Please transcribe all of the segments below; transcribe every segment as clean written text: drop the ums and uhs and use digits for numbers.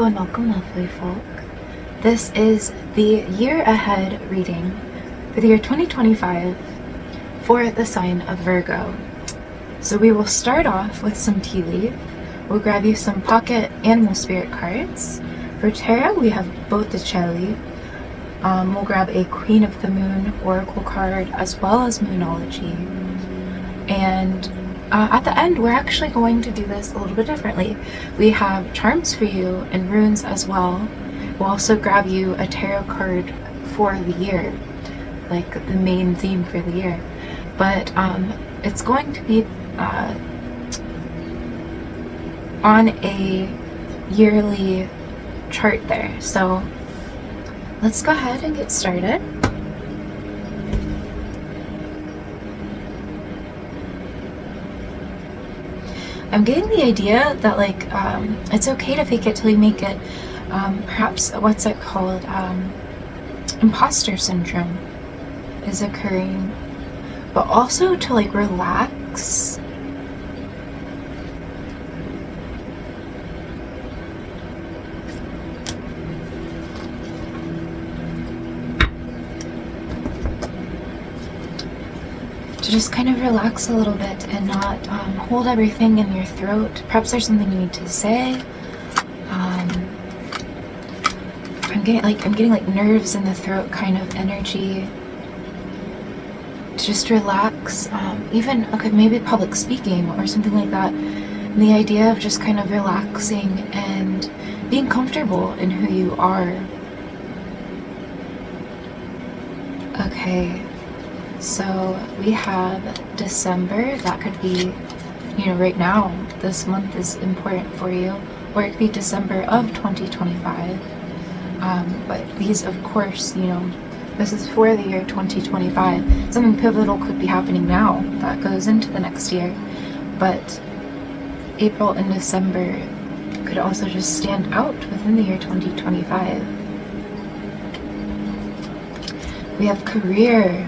and welcome, lovely folk. This is the year ahead reading for the year 2025 for the sign of Virgo. So we will start off with some tea leaf. We'll grab you some pocket animal spirit cards. For tarot, we have 𝕃'𝕌ℕ𝔼. We'll grab a Queen of the Moon oracle card as well as Moonology. And at the end, we're actually going to do this a little bit differently. We have charms for you and runes as well. We'll also grab you a tarot card for the year, like the main theme for the year. But it's going to be on a yearly chart there. So let's go ahead and get started. I'm getting the idea that it's okay to fake it till you make it. Perhaps what's it called? Imposter syndrome is occurring, but also to relax. To just kind of relax a little bit and not hold everything in your throat. Perhaps there's something you need to say. I'm getting nerves in the throat kind of energy. To just relax. Even maybe public speaking or something like that. And the idea of just kind of relaxing and being comfortable in who you are. Okay. So we have December. That could be, right now, this month is important for you. Or it could be December of 2025. But these, of course, this is for the year 2025. Something pivotal could be happening now that goes into the next year. But April and December could also just stand out within the year 2025. We have career.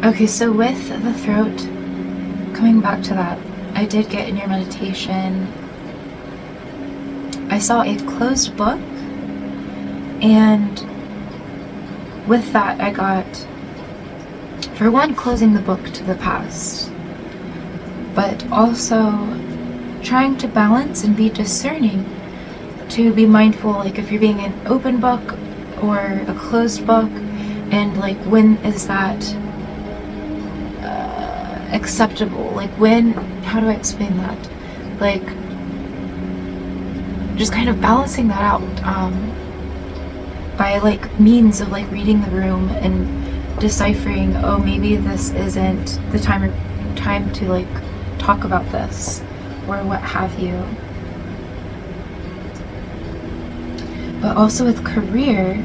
Okay, so with the throat, coming back to that, I did get in your meditation, I saw a closed book, and with that I got, for one, closing the book to the past, but also trying to balance and be discerning, to be mindful, if you're being an open book or a closed book, and when is that acceptable? When, how do I explain that? Just kind of balancing that out by means of reading the room and deciphering, oh, maybe this isn't the time to talk about this or what have you. But also with career,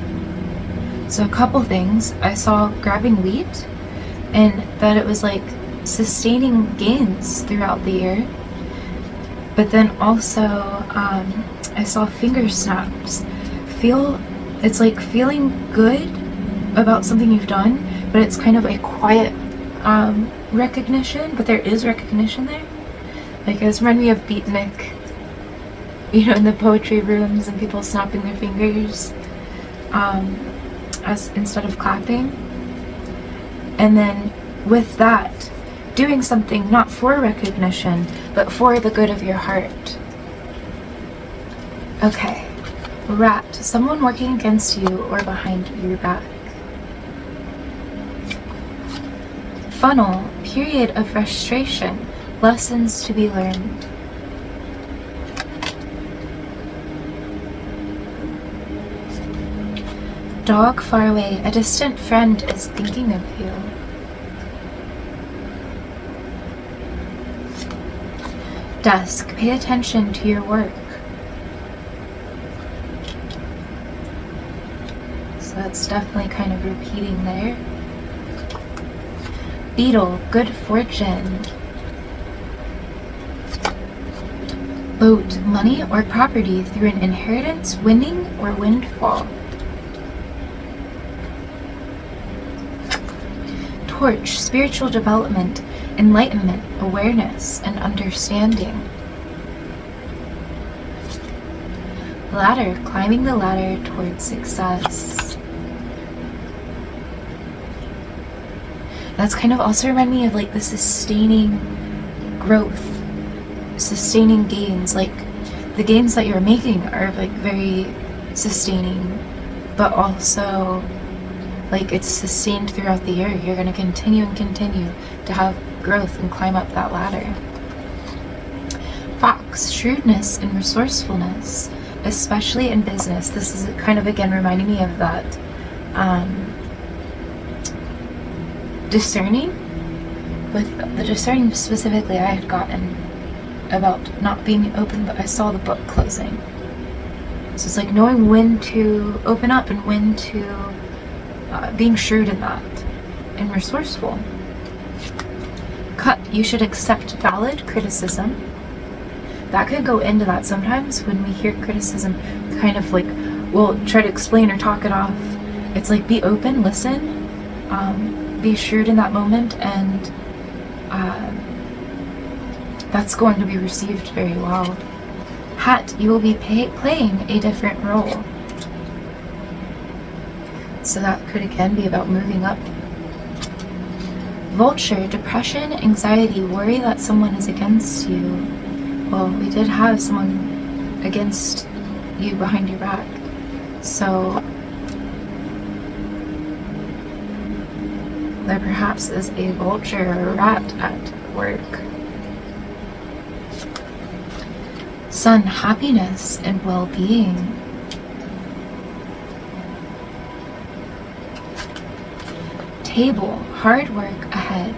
so a couple things. I saw grabbing wheat, and that it was sustaining gains throughout the year. But then also I saw finger snaps. It's feeling good about something you've done, but it's kind of a quiet recognition, but there is recognition there. It's remind me of 𝕃'𝕌ℕ𝔼, in the poetry rooms and people snapping their fingers as instead of clapping. And then with that, doing something not for recognition, but for the good of your heart. Okay. Rat. Someone working against you or behind your back. Funnel. Period of frustration. Lessons to be learned. Dog far away. A distant friend is thinking of you. Desk. Pay attention to your work. So that's definitely kind of repeating there. Beetle. Good fortune. Boat, money or property through an inheritance, winning or windfall. Torch, spiritual development, enlightenment, awareness, and understanding. Ladder, climbing the ladder towards success. That's kind of also remind me of like the sustaining growth, sustaining gains. Like the gains that you're making are like very sustaining, but also like it's sustained throughout the year. You're going to continue and continue to have growth and climb up that ladder. Fox, shrewdness and resourcefulness, especially in business. This is kind of again reminding me of that discerning. With the discerning specifically, I had gotten about not being open, but I saw the book closing. So it's like knowing when to open up and when to being shrewd in that and resourceful. Cup, you should accept valid criticism. That could go into that sometimes when we hear criticism, kind of like we'll try to explain or talk it off. It's like be open, listen, be shrewd in that moment, and that's going to be received very well. Hat, you will be playing a different role. So that could again be about moving up. Vulture, depression, anxiety, worry that someone is against you. Well, we did have someone against you behind your back. So there perhaps is a vulture or a rat at work. Sun, happiness and well-being. Table, hard work ahead.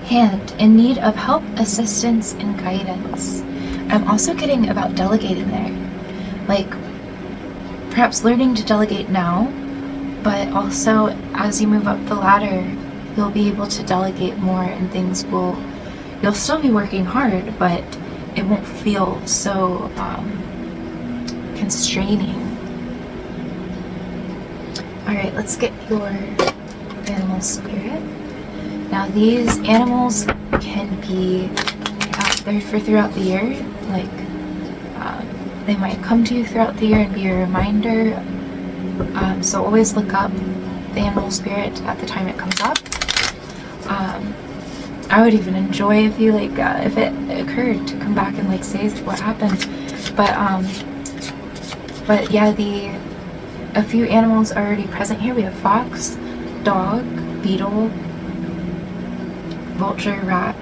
Hand, in need of help, assistance, and guidance. I'm also getting about delegating there. Like, perhaps learning to delegate now, but also as you move up the ladder, you'll be able to delegate more and things will, you'll still be working hard, but it won't feel so constraining. Alright, let's get your animal spirit. Now these animals can be there for throughout the year, like they might come to you throughout the year and be a reminder. So always look up the animal spirit at the time it comes up. I would even enjoy if you like if it occurred to come back and like say what happened. But yeah, a few animals are already present here. We have fox, dog, beetle, vulture, rat.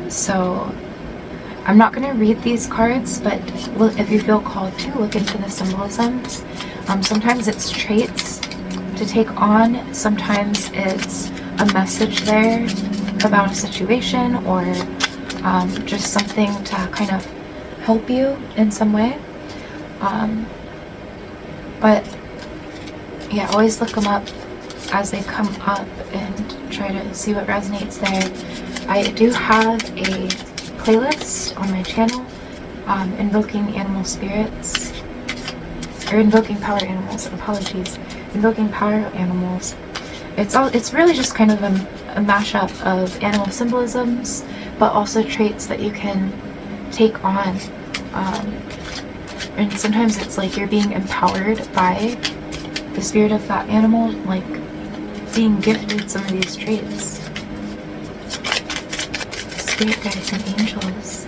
So I'm not going to read these cards, but look, if you feel called to, look into the symbolisms. Sometimes it's traits to take on. Sometimes it's a message there about a situation, or just something to kind of help you in some way. But yeah, always look them up as they come up and try to see what resonates there. I do have a playlist on my channel, invoking animal spirits, or invoking power animals, apologies, invoking power animals. It's really just kind of a mashup of animal symbolisms, but also traits that you can take on. And sometimes it's like you're being empowered by the spirit of that animal, like being gifted some of these traits. Spirit guides and angels,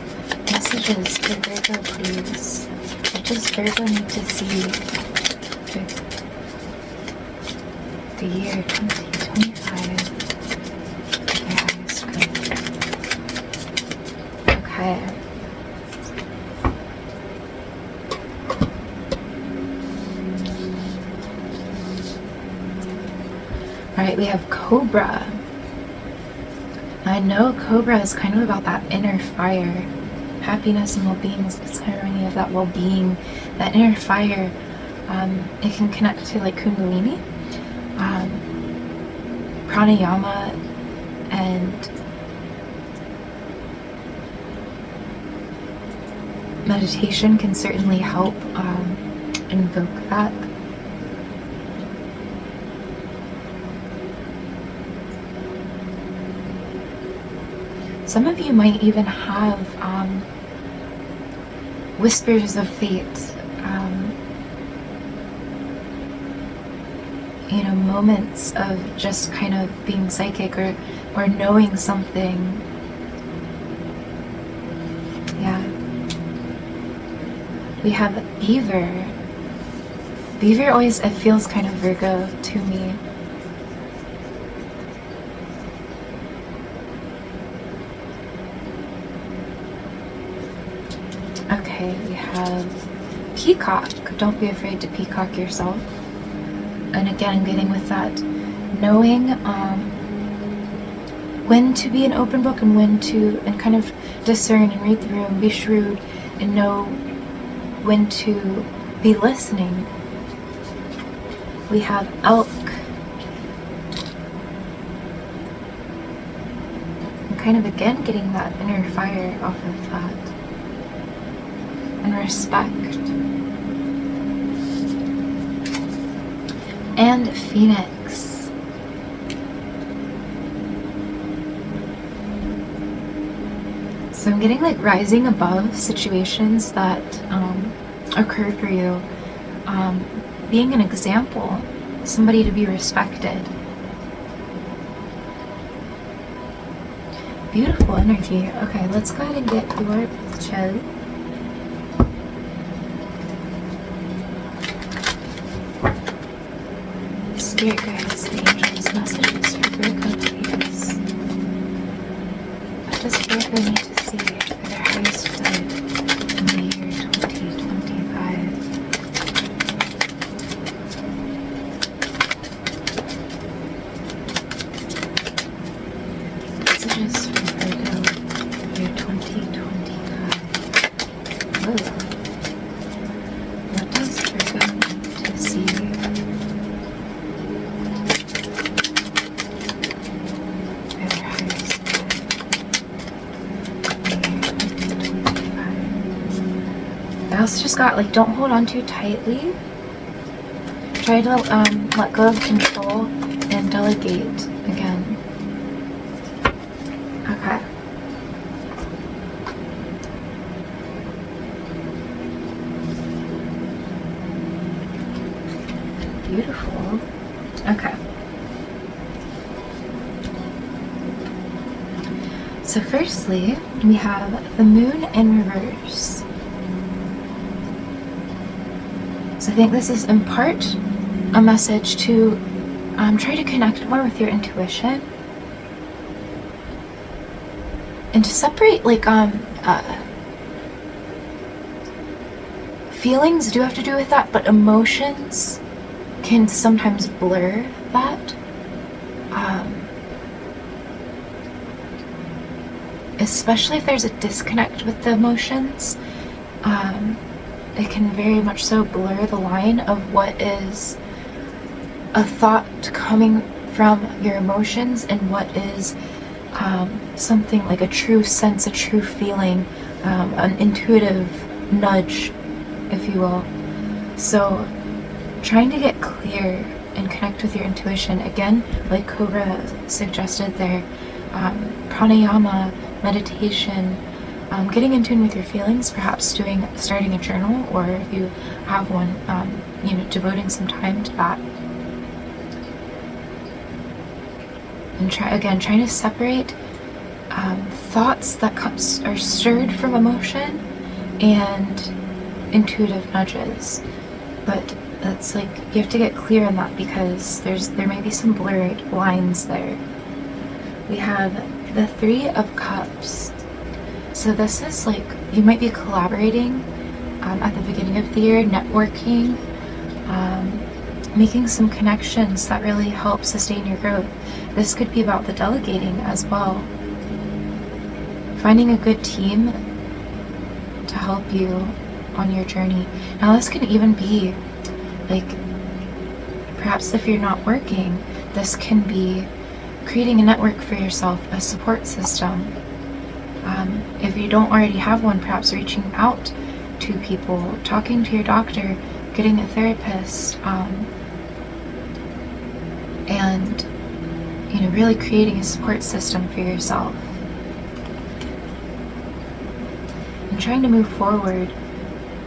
messages for Virgo, please. What does Virgo need to see for the year 2025? Okay. Alright, we have Cobra. I know Cobra is kind of about that inner fire. Happiness and well-being is kind of reminding of that well-being, that inner fire. It can connect to like Kundalini. Pranayama and meditation can certainly help invoke that. Some of you might even have whispers of fate, moments of just kind of being psychic or knowing something. Yeah. We have beaver. Beaver always, it feels kind of Virgo to me. Okay, we have peacock. Don't be afraid to peacock yourself. And again, I'm getting with that, knowing when to be an open book and when to, and kind of discern and read the room, be shrewd, and know when to be listening. We have elk. I'm kind of again getting that inner fire off of that. And respect. And phoenix. So I'm getting like rising above situations that occur for you. Being an example, somebody to be respected. Beautiful energy. Okay, let's go ahead and get your chill. Spirit guides, angels, messages for Virgo, please. What does Virgo need to see for their highest good in the year 2025? Messages for Virgo, year 2025. Whoa. What does Virgo need to see? I also just got like, don't hold on too tightly. Try to let go of control and delegate again. Okay. Beautiful. Okay. So firstly, we have the moon in reverse. So I think this is in part a message to try to connect more with your intuition and to separate like feelings do have to do with that, but emotions can sometimes blur that. Especially if there's a disconnect with the emotions. It can very much so blur the line of what is a thought coming from your emotions and what is something like a true sense, a true feeling, an intuitive nudge, if you will. So trying to get clear and connect with your intuition, again, like Cobra suggested there, pranayama, meditation, getting in tune with your feelings, perhaps starting a journal, or if you have one, devoting some time to that. And trying to separate thoughts that are stirred from emotion and intuitive nudges. But that's like, you have to get clear on that because there may be some blurred lines there. We have the Three of Cups. So this is like, you might be collaborating at the beginning of the year, networking, making some connections that really help sustain your growth. This could be about the delegating as well. Finding a good team to help you on your journey. Now this can even be like, perhaps if you're not working, this can be creating a network for yourself, a support system. If you don't already have one, perhaps reaching out to people, talking to your doctor, getting a therapist, and really creating a support system for yourself. And trying to move forward.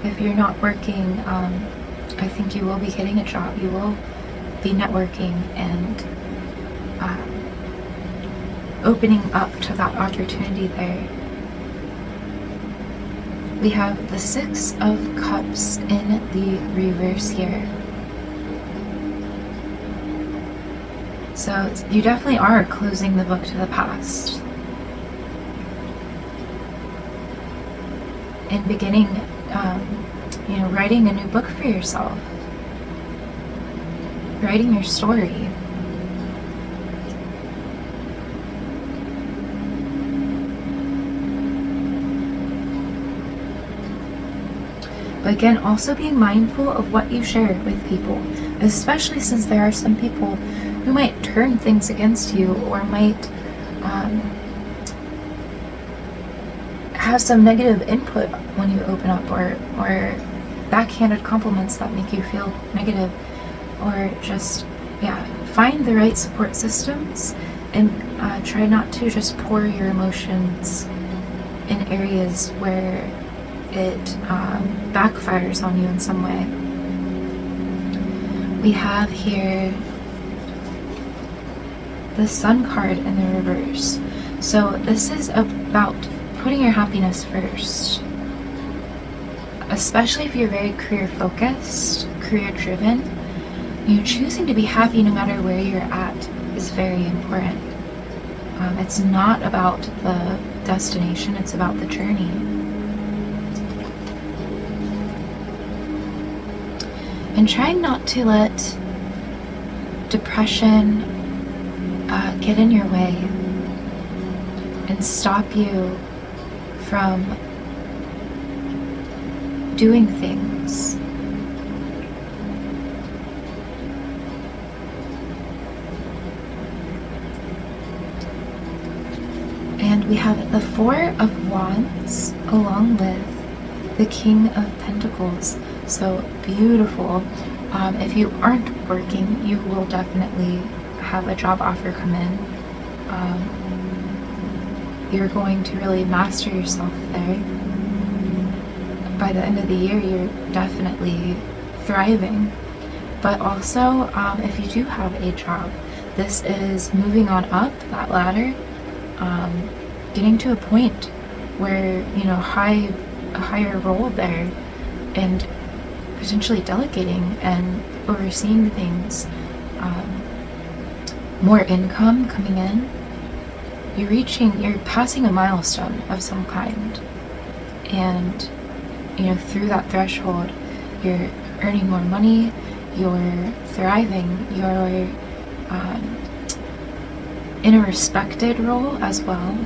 If you're not working, I think you will be getting a job. You will be networking and opening up to that opportunity there. We have the Six of Cups in the reverse here. So you definitely are closing the book to the past and beginning, writing a new book for yourself, writing your story. But again, also being mindful of what you share with people, especially since there are some people who might turn things against you or might have some negative input when you open up, or backhanded compliments that make you feel negative, or just, find the right support systems and try not to just pour your emotions in areas where it backfires on you in some way. We have here the Sun card in the reverse. So this is about putting your happiness first, especially if you're very career focused, career driven. Choosing to be happy no matter where you're at is very important. It's not about the destination, it's about the journey. And trying not to let depression get in your way and stop you from doing things. And we have the Four of Wands along with the King of Pentacles. So beautiful. If you aren't working, you will definitely have a job offer come in. You're going to really master yourself there. By the end of the year, you're definitely thriving. But also, if you do have a job, this is moving on up that ladder, getting to a point where, a higher role there, and potentially delegating and overseeing things, more income coming in. You're passing a milestone of some kind, and through that threshold you're earning more money, you're thriving, you're in a respected role as well.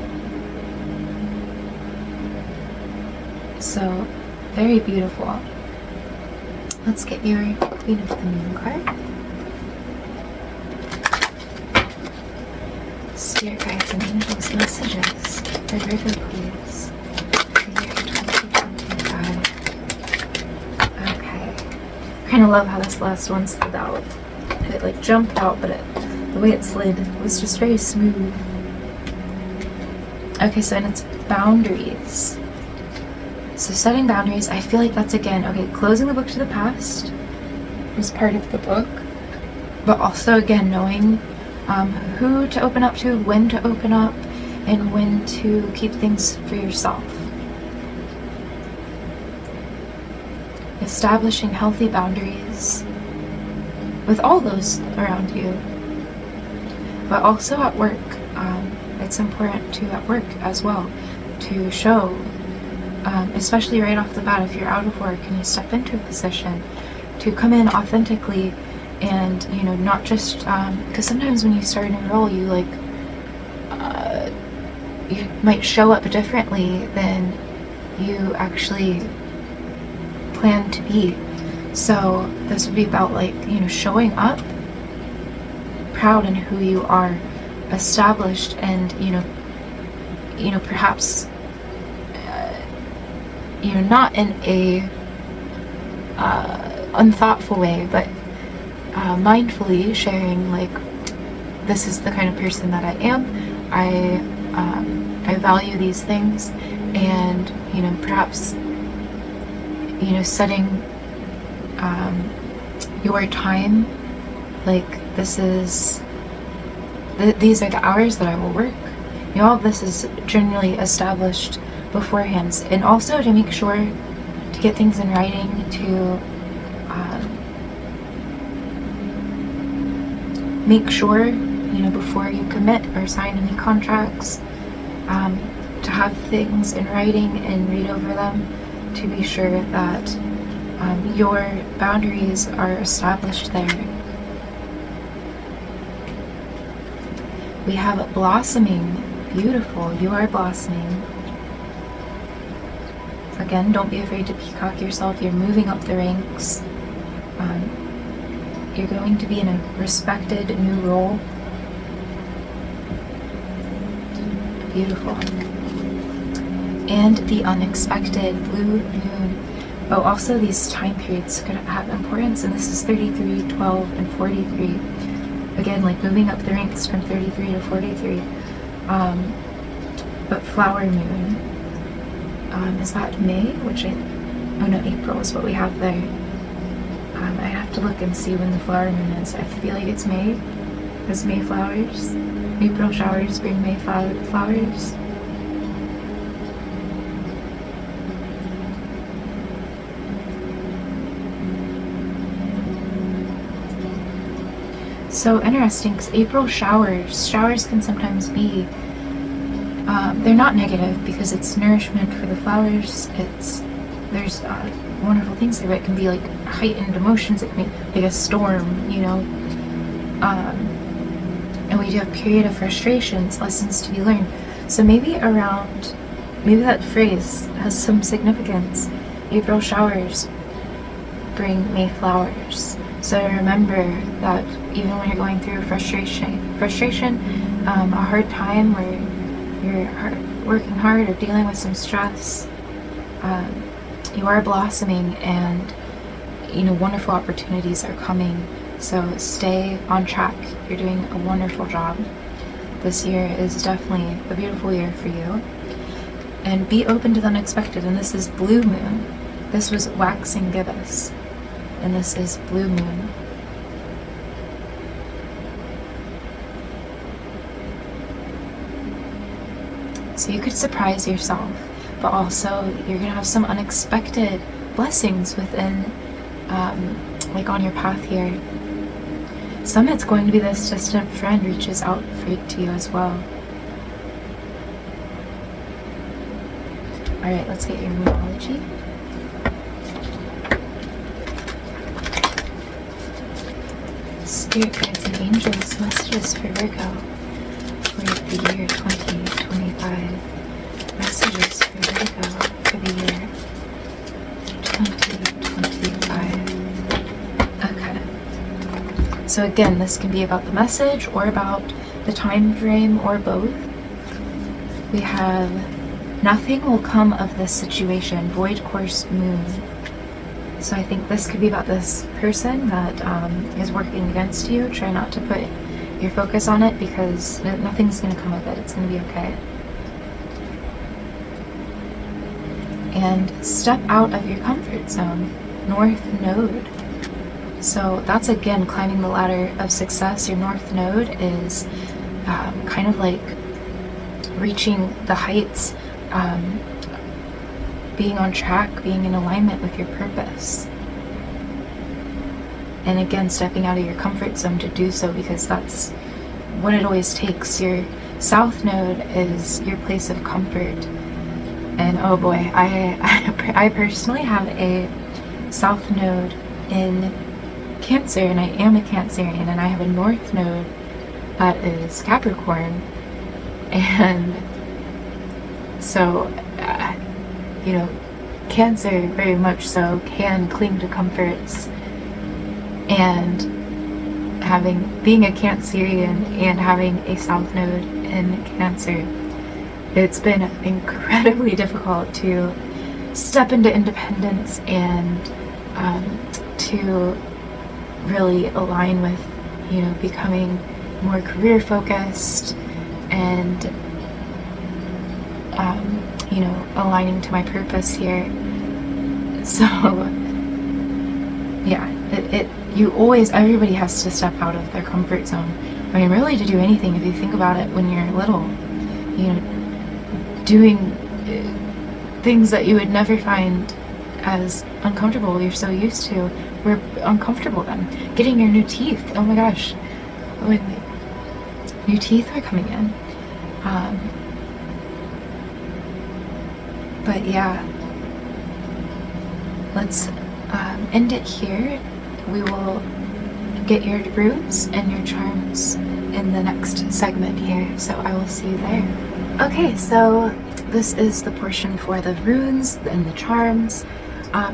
So very beautiful. Let's get your Queen of the Moon card. Spirit guides and angels messages for Virgo, please, for year 2025. Okay. I kind of love how this last one slid out. It jumped out, but the way it slid was just very smooth. Okay, so and it's boundaries. So setting boundaries, I feel like that's again, closing the book to the past is part of the book, but also again knowing who to open up to, when to open up, and when to keep things for yourself. Establishing healthy boundaries with all those around you, but also at work. It's important to, at work as well, to show, especially right off the bat, if you're out of work and you step into a position, to come in authentically and, not just, because sometimes when you start a new role, you you might show up differently than you actually plan to be. So this would be about showing up proud in who you are, established, and perhaps not in a unthoughtful way, but mindfully sharing, like, this is the kind of person that I am. I value these things, and perhaps setting your time, like, these are the hours that I will work. All of this is generally established beforehand, and also to make sure to get things in writing, to make sure before you commit or sign any contracts, to have things in writing and read over them, to be sure that your boundaries are established there. We have blossoming. Beautiful. You are blossoming. Again, don't be afraid to peacock yourself. You're moving up the ranks. You're going to be in a respected new role. Beautiful. And the unexpected blue moon. Oh, also these time periods could have importance, and this is 33, 12, and 43. Again, like moving up the ranks from 33 to 43. But flower moon. Is that May? Oh no, April is what we have there. I have to look and see when the flower moon is. I feel like it's May. Because May flowers. April showers bring May flowers. So interesting, because April showers can sometimes be, they're not negative because it's nourishment for the flowers. There's wonderful things there. It can be like heightened emotions. It can be like a storm, and we do have period of frustrations, lessons to be learned. So maybe that phrase has some significance. April showers bring May flowers. So remember that even when you're going through frustration, a hard time where you're working hard or dealing with some stress, you are blossoming, and wonderful opportunities are coming. So stay on track. You're doing a wonderful job. This year is definitely a beautiful year for you. And be open to the unexpected. And this is blue moon. This was waxing gibbous. And this is blue moon. So you could surprise yourself, but also you're going to have some unexpected blessings within, like on your path here. Some it's going to be this distant friend reaches out to you as well. Alright, let's get your numerology. Spirit guides and angels, messages for Virgo for the year 2025. Messages for Virgo for the year 2025. Okay. So again, this can be about the message or about the time frame or both. We have nothing will come of this situation, void course moon. So I think this could be about this person that is working against you. Try not to put your focus on it because nothing's going to come of it. It's going to be okay. And step out of your comfort zone. North Node. So that's again climbing the ladder of success. Your North Node is kind of like reaching the heights, being on track, being in alignment with your purpose. And again, stepping out of your comfort zone to do so, because that's what it always takes. Your South Node is your place of comfort. And oh boy, I personally have a South Node in Cancer, and I am a Cancerian, and I have a North Node that is Capricorn. And so Cancer very much so can cling to comforts and being a Cancerian and having a South Node in Cancer, it's been incredibly difficult to step into independence and to really align with, you know, becoming more career focused and you know, aligning to my purpose here. So yeah, everybody has to step out of their comfort zone. I mean, really, to do anything, if you think about it, when you're little, you know, doing things that you would never find as uncomfortable, you're so used to, we're uncomfortable then. Getting your new teeth, oh my gosh, when new teeth are coming in. But yeah, let's end it here. We will get your runes and your charms in the next segment here, so I will see you there. Okay, so this is the portion for the runes and the charms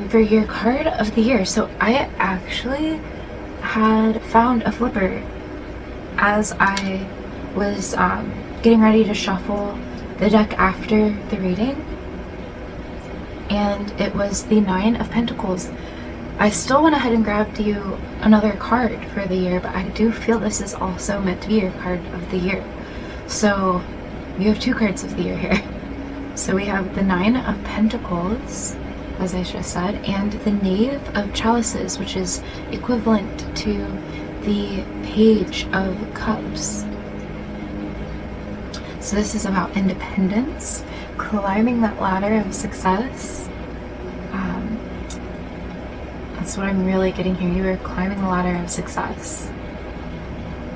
for your card of the year. So I actually had found a flipper as I was getting ready to shuffle the deck after the reading, and it was the 9 of Pentacles. I still went ahead and grabbed you another card for the year, but I do feel this is also meant to be your card of the year. So you have 2 cards of the year here. So we have the 9 of Pentacles, as I just said, and the Knave of Chalices, which is equivalent to the Page of Cups. So this is about independence, climbing that ladder of success. That's what I'm really getting here. You are climbing the ladder of success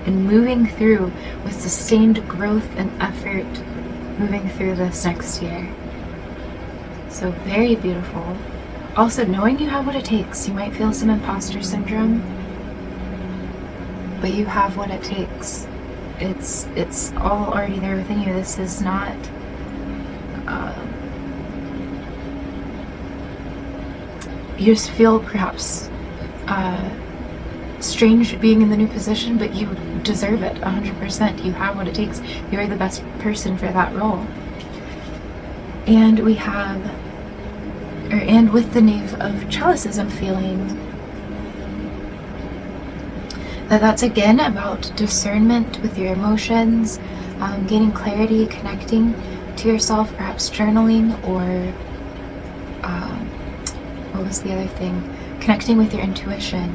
and moving through with sustained growth and effort, moving through this next year. So very beautiful. Also, knowing you have what it takes. You might feel some imposter syndrome, but you have what it takes. It's all already there within you. This is not you just feel perhaps strange being in the new position, but you deserve it 100%. You have what it takes. You're the best person for that role. And we have, and with the Knave of Chalices, I'm feeling that that's again about discernment with your emotions, gaining clarity, connecting to yourself, perhaps journaling, or what was the other thing? Connecting with your intuition.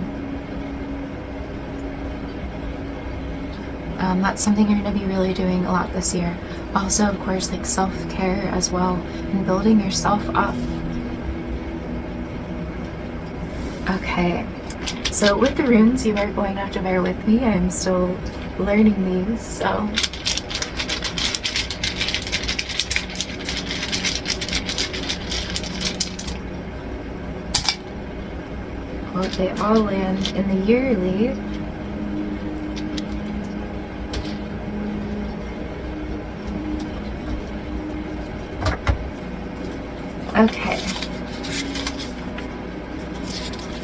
That's something you're going to be really doing a lot this year. Also, of course, like self-care as well, and building yourself up. Okay, so with the runes, you are going to have to bear with me. I'm still learning these, so well, they all land in the yearly. Okay.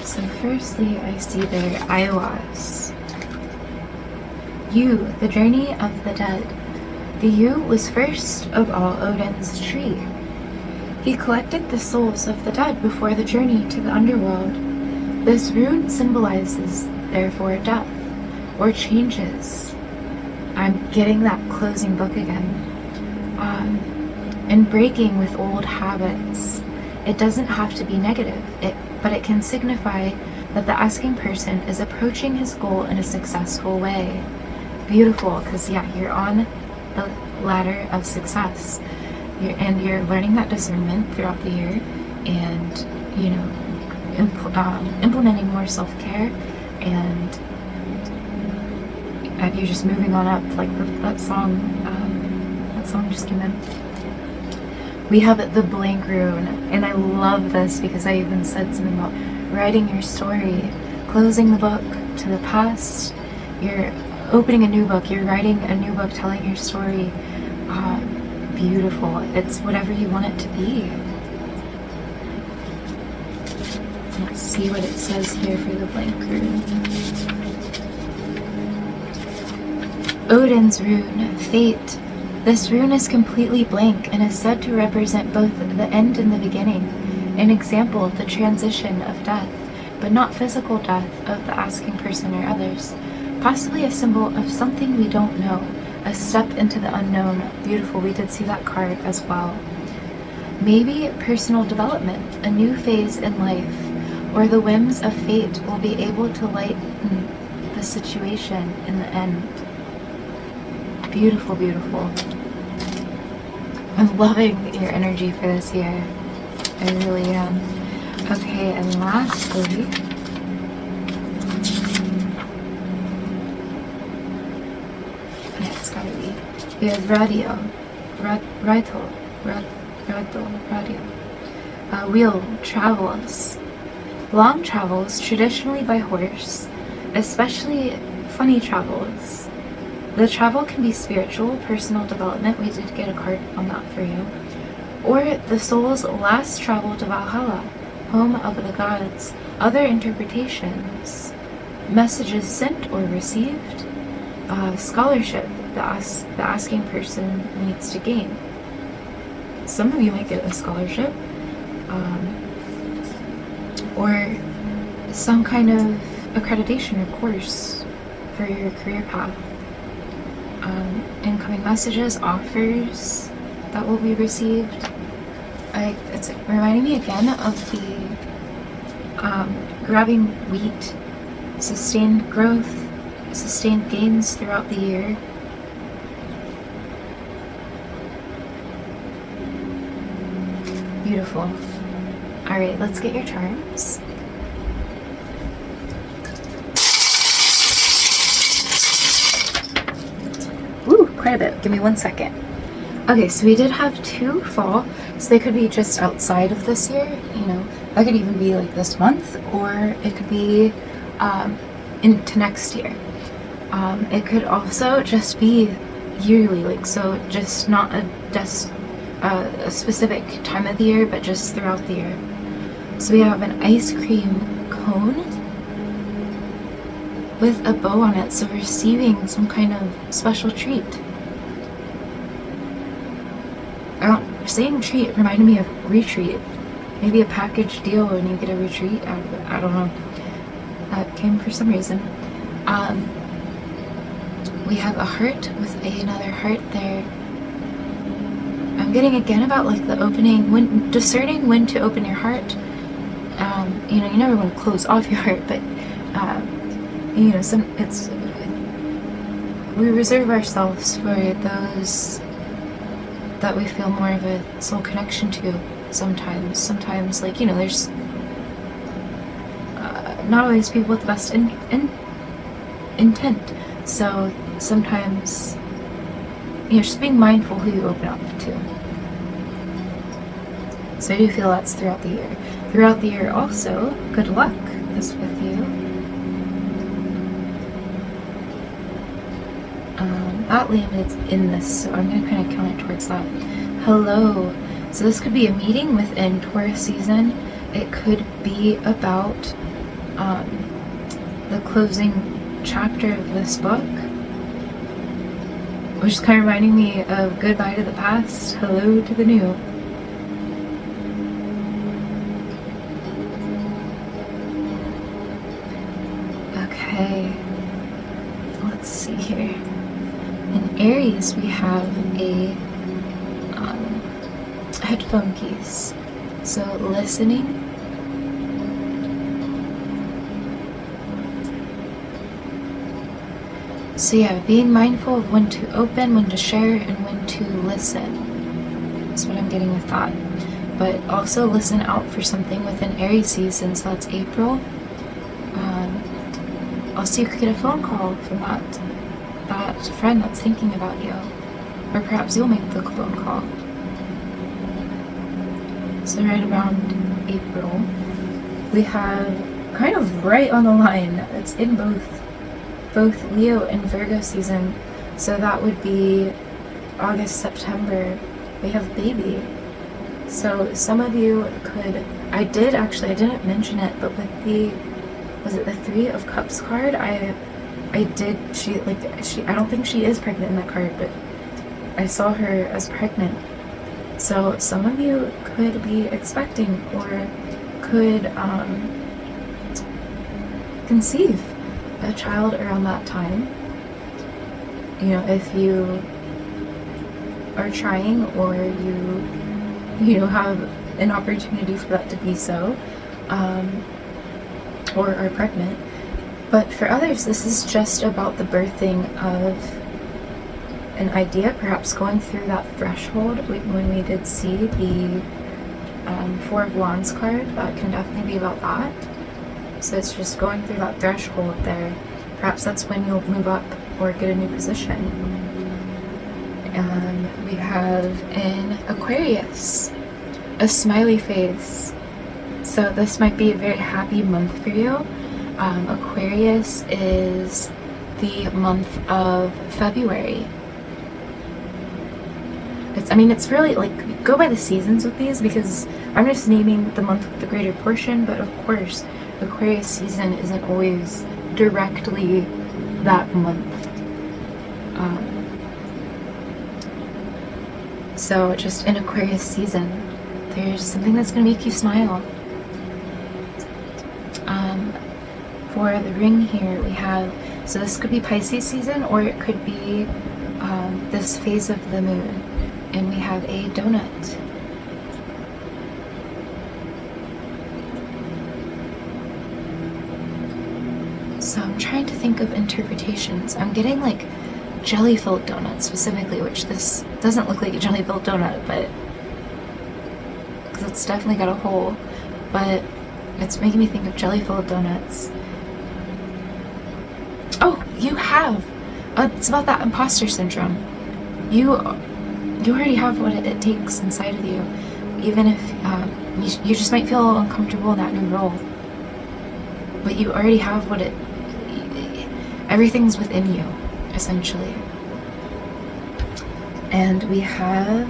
So firstly, I see there Aiwas. You, the journey of the dead. The yew was first of all Odin's tree. He collected the souls of the dead before the journey to the underworld. This rune symbolizes, therefore, death, or changes. I'm getting that closing book again. And breaking with old habits. It doesn't have to be negative, but it can signify that the asking person is approaching his goal in a successful way. Beautiful, because yeah, you're on the ladder of success. You're learning that discernment throughout the year, and you know, implementing more self-care, and you're just moving on up. Like that song just came in. We have the blank rune, and I love this because I even said something about writing your story, closing the book to the past. You're opening a new book, you're writing a new book, telling your story. Beautiful. It's whatever you want it to be. Let's see what it says here for the blank rune. Odin's rune, Fate. This rune is completely blank and is said to represent both the end and the beginning, an example of the transition of death, but not physical death of the asking person or others. Possibly a symbol of something we don't know, a step into the unknown. Beautiful, we did see that card as well. Maybe personal development, a new phase in life, or the whims of fate will be able to lighten the situation in the end. Beautiful, beautiful. I'm loving your energy for this year. I really am. Okay, and lastly, yeah, it's gotta be. We have radio. Wheel, travels. Long travels, traditionally by horse, especially funny travels. The travel can be spiritual, personal development, we did get a card on that for you, or the soul's last travel to Valhalla, home of the gods. Other interpretations, messages sent or received, scholarship the asking person needs to gain. Some of you might get a scholarship, or some kind of accreditation or course for your career path. Incoming messages, offers that will be received. It's reminding me again of the grabbing wheat, sustained growth, sustained gains throughout the year. Beautiful. Alright, let's get your charms. Ooh, quite a bit. Give me 1 second. Okay, so we did have 2 fall, so they could be just outside of this year, you know, that could even be like this month, or it could be into next year. It could also just be yearly, like, so just not a specific time of the year, but just throughout the year. So we have an ice cream cone with a bow on it, so receiving some kind of special treat. Saying treat reminded me of retreat. Maybe a package deal and you get a retreat out of it. I don't know. That came for some reason. We have a heart with another heart there. I'm getting again about like the opening, when discerning when to open your heart. You know, you never want to close off your heart, but you know, we reserve ourselves for those that we feel more of a soul connection to sometimes, like, you know, there's not always people with the best intent, so sometimes, you know, just being mindful who you open up to. So I do feel that's throughout the year. Throughout the year also, good luck is with you. That landed in this, so I'm going to kind of count it towards that. Hello. So this could be a meeting within Taurus season. It could be about the closing chapter of this book, which is kind of reminding me of goodbye to the past, hello to the new. Okay, let's see here. In Aries, we have a headphone piece. So listening. So yeah, being mindful of when to open, when to share, and when to listen. That's what I'm getting with that. But also listen out for something within Aries season, so that's April. Also, you could get a phone call from that friend that's thinking about you, or perhaps you'll make the phone call. So right around April, we have kind of right on the line. It's in both Leo and Virgo season, so that would be August, September. We have baby. So some of you could, I didn't mention it, but with the 3 of Cups card, I I don't think she is pregnant in that card, but I saw her as pregnant. So some of you could be expecting or could conceive a child around that time. You know, if you are trying or you know, have an opportunity for that to be so, or are pregnant. But for others, this is just about the birthing of an idea, perhaps going through that threshold. When we did see the Four of Wands card, that can definitely be about that. So it's just going through that threshold there. Perhaps that's when you'll move up or get a new position. We have in Aquarius a smiley face. So this might be a very happy month for you. Aquarius is the month of February. It's really like, go by the seasons with these, because I'm just naming the month with the greater portion, but of course Aquarius season isn't always directly that month. So just in Aquarius season, there's something that's going to make you smile. For the ring here, we have, so this could be Pisces season, or it could be this phase of the moon. And we have a donut. So I'm trying to think of interpretations. I'm getting like jelly-filled donuts specifically, which this doesn't look like a jelly-filled donut, but because it's definitely got a hole, but it's making me think of jelly-filled donuts. Oh, you have! It's about that imposter syndrome. You already have what it takes inside of you, even if you just might feel uncomfortable in that new role. But you already have everything's within you, essentially. And we have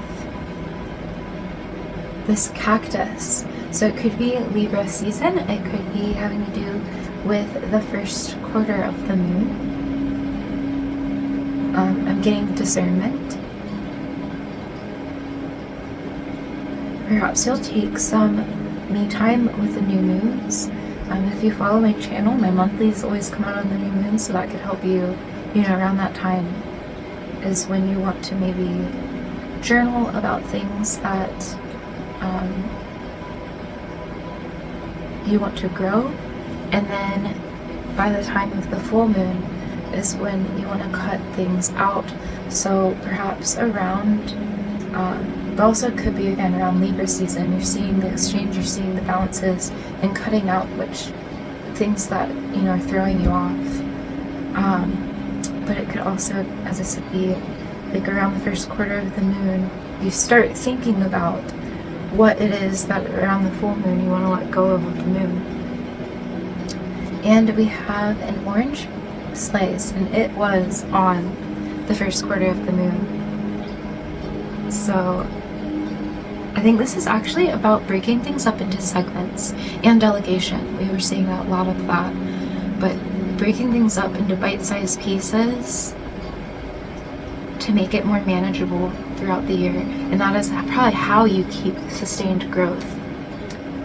this cactus. So it could be Libra season, it could be having to do with the first quarter of the moon. I'm getting discernment. Perhaps you'll take some me time with the new moons. If you follow my channel, my monthlies always come out on the new moon, so that could help you, around that time is when you want to maybe journal about things that you want to grow. And then by the time of the full moon is when you want to cut things out. So perhaps around, but also it could be again around Libra season. You're seeing the exchange, you're seeing the balances, and cutting out things that are throwing you off. But it could also, as I said, be like around the first quarter of the moon. You start thinking about what it is that around the full moon you want to let go of with the moon. And we have an orange slice, and it was on the first quarter of the moon. So I think this is actually about breaking things up into segments and delegation. We were seeing a lot of that, but breaking things up into bite-sized pieces to make it more manageable throughout the year. And that is probably how you keep sustained growth.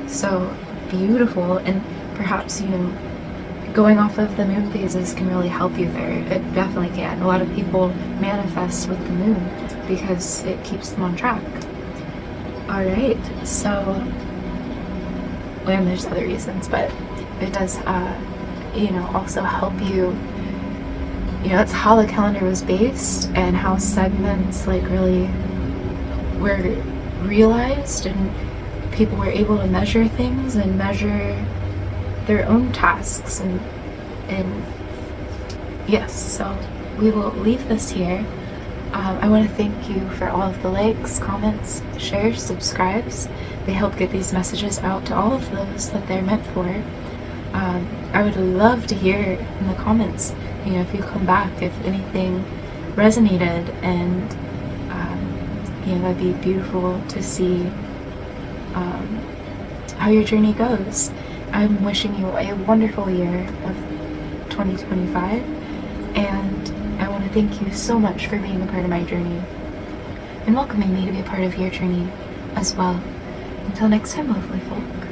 So beautiful. And perhaps, going off of the moon phases can really help you there. It definitely can. A lot of people manifest with the moon because it keeps them on track. Alright, so, and there's other reasons, but it does, also help you, that's how the calendar was based and how segments really were realized, and people were able to measure things and measure their own tasks, and yes, so we will leave this here. I want to thank you for all of the likes, comments, shares, subscribes. They help get these messages out to all of those that they're meant for. I would love to hear in the comments, if you come back, if anything resonated, and that'd be beautiful to see how your journey goes. I'm wishing you a wonderful year of 2025, And I want to thank you so much for being a part of my journey and welcoming me to be a part of your journey as well. Until next time, lovely folk.